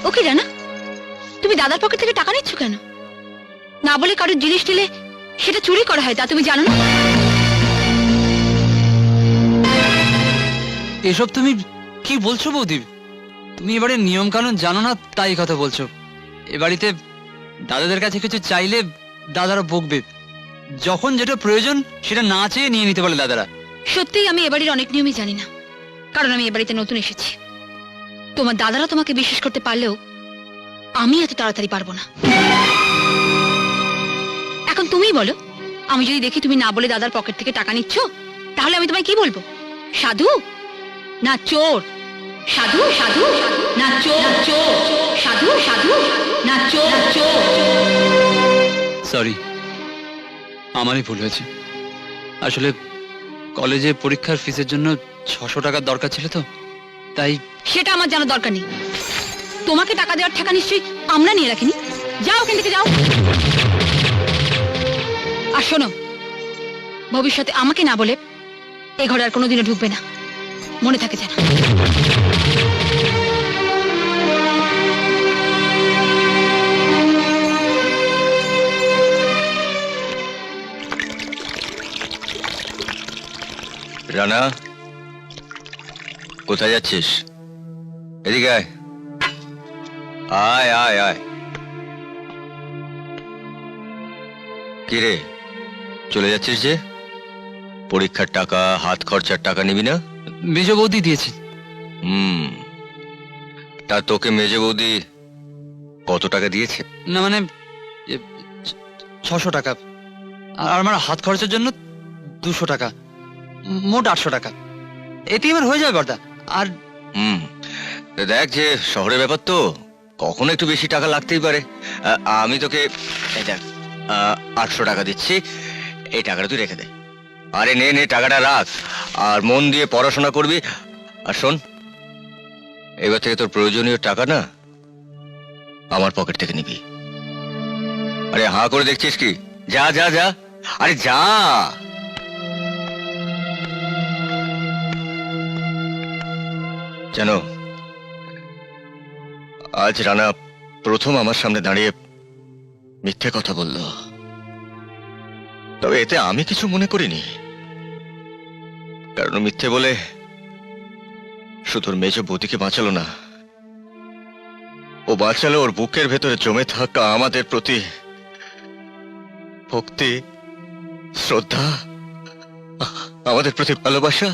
ওকে জানা, তুমি দাদার পকেট থেকে টাকা নিচ্ছ কেন? না বলে কারোর জিনিস দিলে সেটা চুরি করা হয়, তা তুমি জানো না? এসব তুমি কি বলছো বৌদি? তুমি এবারে নিয়ম কানুন জানো না তাই কথা বলছো। এ বাড়িতে দাদাদের কাছে কিছু চাইলে দাদারা বকবে। যখন যেটা প্রয়োজন সেটা না চেয়ে নিয়ে নিতে পারে দাদারা। সত্যিই আমি এবাড়ির অনেক নিয়মই জানি না, কারণ আমি এবাড়িতে নতুন এসেছি। তোমার দাদারা তোমাকে বিশ্বাস করতে পারলেও আমি এত তাড়াতাড়ি পারবো না। এখন তুমিই বলো, আমি যদি দেখি তুমি না বলে দাদার পকেট থেকে টাকা নিচ্ছ, তাহলে আমি তোমায় কি বলবো? সাধু না চোর? সাধু সাধু না চোর? চোর সাধু সাধু না চোর? চোর। সরি, আমারই ভুল হয়েছে। আসলে কলেজে পরীক্ষার ফিসের জন্য 600 টাকার দরকার ছিল তো, তাই। সেটা আমার জানার দরকার নেই। তোমাকে টাকা দেওয়ার টাকা নিশ্চয়ই আমরা নিয়ে রাখিনি। যাও ওখান থেকে, যাও। আর শোনো, ভবিষ্যতে আমাকে না বলে এ ঘরে আর কোনোদিনও ঢুকবে না, মনে থাকে যেন। রানা, কোথায় যাচ্ছিস? এদিকে আয়, আয় আয় আয়। কি রে, চলে যাচ্ছিস যে? পরীক্ষার টাকা, হাত খরচার টাকা নিবি না? মেজ বৌদি দিয়েছি। তা তোকে মেজে বৌদি কত টাকা দিয়েছে? না মানে 600 টাকা, আর আমার হাত খরচের জন্য 200 টাকা, মোট 800 টাকা। এতেই আমার হয়ে যাবে বর্দা। আর দেখ, যে শহরের ব্যাপার তো কখনো একটু বেশি টাকা লাগতেই পারে। আমি তোকে এই দেখ 800 টাকা দিচ্ছি, এই টাকাটা তুই রেখে দে। আরে নে নে, টাকাটা রাখ, আর মন দিয়ে পড়াশোনা করবি। আর শোন, এবার থেকে তোর প্রয়োজনীয় টাকা না আমার পকেট থেকে নিবি। আরে হাঁ করে দেখছিস কি? যা যা যা, আরে যা। জানো, আজ রানা প্রথম আমার সামনে দাঁড়িয়ে মিথ্যে কথা বলল। তবে এতে আমি কিছু মনে করিনি, কারণ মিথ্যে বলে শুধু ওর মেজ বৌদিকে বাঁচালো না, ও বাঁচালো ওর বুকের ভেতরে জমে থাকা আমাদের প্রতি ভক্তি, শ্রদ্ধা, আমাদের প্রতি ভালোবাসা।